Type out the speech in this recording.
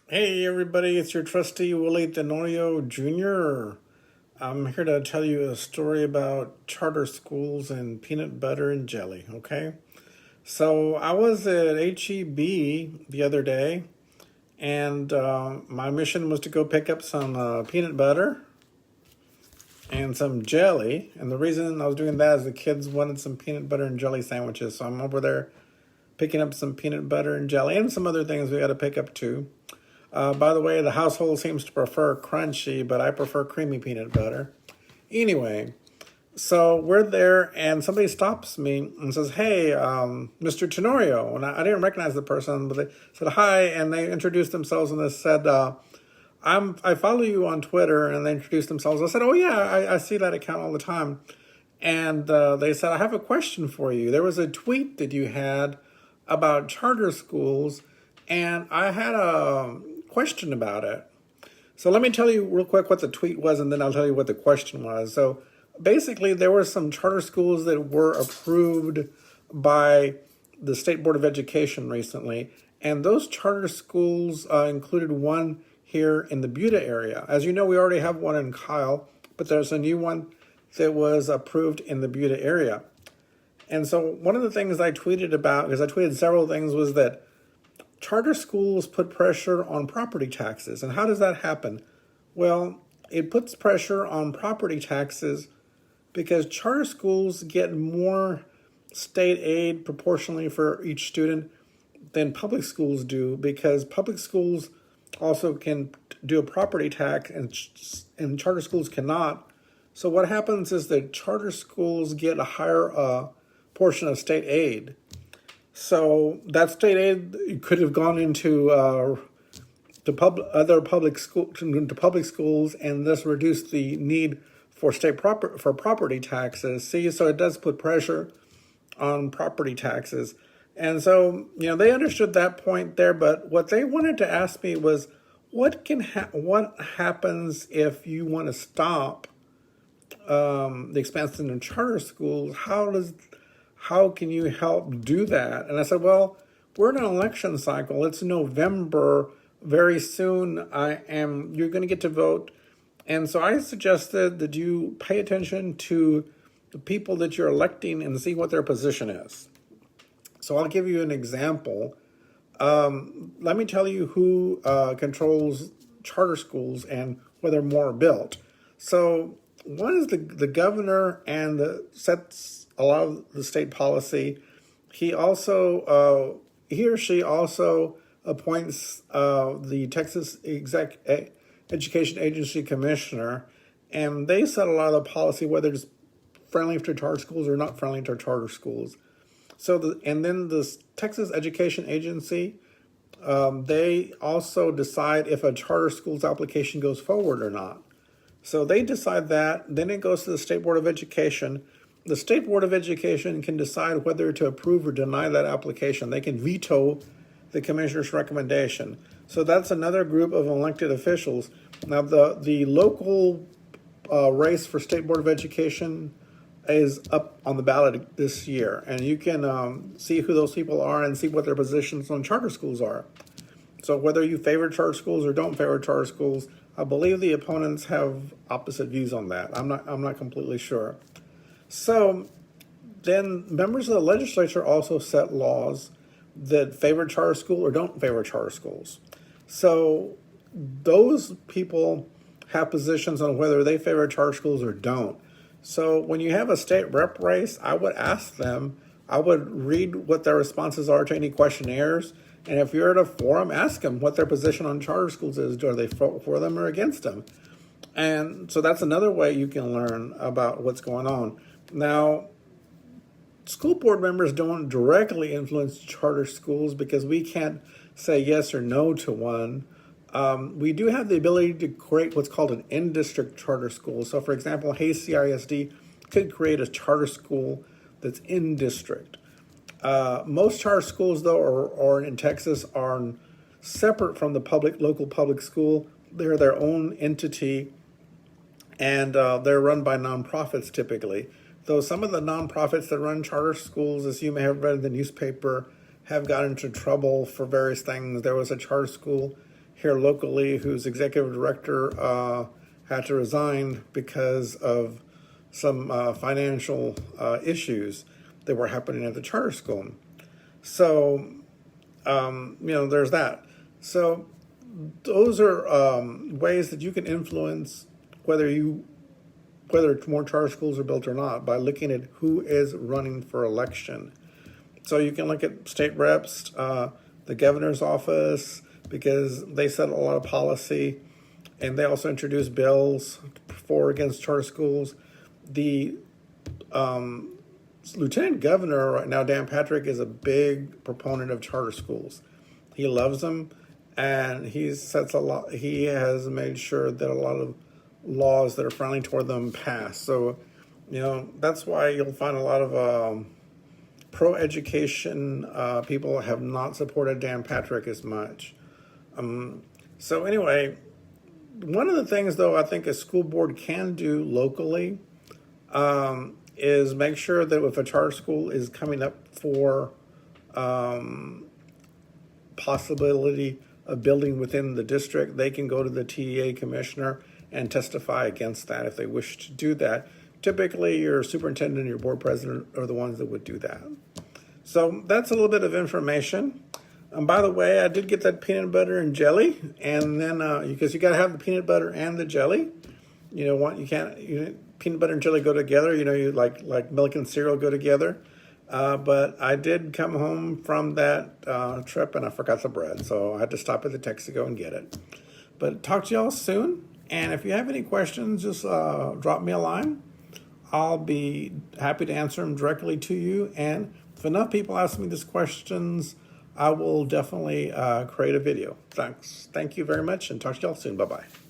Hey everybody, it's your trusty Willie Tenorio Jr. I'm here to tell you a story about charter schools and peanut butter and jelly, okay? So I was at HEB the other day, and my mission was to go pick up some peanut butter and some jelly. And the reason I was doing that is the kids wanted some peanut butter and jelly sandwiches. So I'm over there picking up some peanut butter and jelly and some other things we got to pick up too. By the way, the household seems to prefer crunchy, but I prefer creamy peanut butter. Anyway, so we're there, and somebody stops me and says, "Hey, Mr. Tenorio." And I didn't recognize the person, but they said hi, and they introduced themselves, and they said, I follow you on Twitter," and they introduced themselves. I said, "Oh yeah, I see that account all the time." And they said, "I have a question for you. There was a tweet that you had about charter schools, and I had a question about it. So let me tell you real quick what the tweet was, and then I'll tell you what the question was." So basically, there were some charter schools that were approved by the State Board of Education recently, and those charter schools included one here in the Buda area. As you know, we already have one in Kyle, but there's a new one that was approved in the Buda area. And so one of the things I tweeted about, because I tweeted several things, was that charter schools put pressure on property taxes. And how does that happen? Well, it puts pressure on property taxes because charter schools get more state aid proportionally for each student than public schools do, because public schools also can do a property tax and charter schools cannot. So what happens is that charter schools get a higher portion of state aid. So that state aid could have gone into other public schools, and thus reduce the need for property taxes. See, so it does put pressure on property taxes, and so they understood that point there. But what they wanted to ask me was, what happens if you want to stop the expansion of charter schools? How can you help do that? And I said, well, we're in an election cycle. It's November. Very soon you're going to get to vote. And so I suggested that you pay attention to the people that you're electing and see what their position is. So I'll give you an example. Let me tell you who controls charter schools and whether more are built. So one is the governor, and sets a lot of the state policy. He or she also appoints the Texas Education Agency Commissioner, and they set a lot of the policy, whether it's friendly to charter schools or not friendly to charter schools. And then the Texas Education Agency, they also decide if a charter school's application goes forward or not. So they decide that. Then it goes to the State Board of Education. The State Board of Education can decide whether to approve or deny that application. They can veto the commissioner's recommendation. So that's another group of elected officials. Now, the local race for State Board of Education is up on the ballot this year, and you can see who those people are and see what their positions on charter schools are. So whether you favor charter schools or don't favor charter schools, I believe the opponents have opposite views on that. I'm not completely sure. So then members of the legislature also set laws that favor charter school or don't favor charter schools. So those people have positions on whether they favor charter schools or don't. So when you have a state rep race, I would ask them, I would read what their responses are to any questionnaires. And if you're at a forum, ask them what their position on charter schools is. Are they for them or against them? And so that's another way you can learn about what's going on. Now, school board members don't directly influence charter schools because we can't say yes or no to one. We do have the ability to create what's called an in-district charter school. So, for example, Hayes CISD could create a charter school that's in-district. Most charter schools, though, or in Texas, are separate from the local public school. They're their own entity, and they're run by nonprofits typically. Though some of the nonprofits that run charter schools, as you may have read in the newspaper, have gotten into trouble for various things. There was a charter school here locally whose executive director had to resign because of some financial issues that were happening at the charter school. So, there's that. So those are ways that you can influence whether more charter schools are built or not by looking at who is running for election. So you can look at state reps, the governor's office, because they set a lot of policy, and they also introduce bills for or against charter schools. The lieutenant governor right now, Dan Patrick, is a big proponent of charter schools. He loves them, and he has made sure that a lot of laws that are friendly toward them pass. So, that's why you'll find a lot of pro-education people have not supported Dan Patrick as much. So anyway, one of the things, though, I think a school board can do locally is make sure that if a charter school is coming up for possibility of building within the district, they can go to the TEA commissioner and testify against that if they wish to do that. Typically, your superintendent and your board president are the ones that would do that. So that's a little bit of information. By the way, I did get that peanut butter and jelly, and then because you got to have the peanut butter and the jelly. Peanut butter and jelly go together. You like milk and cereal go together. But I did come home from that trip and I forgot the bread, so I had to stop at the Texaco and get it. But talk to y'all soon, and if you have any questions, just drop me a line. I'll be happy to answer them directly to you, and if enough people ask me these questions, I will definitely create a video. Thanks. Thank you very much, and talk to y'all soon. Bye-bye.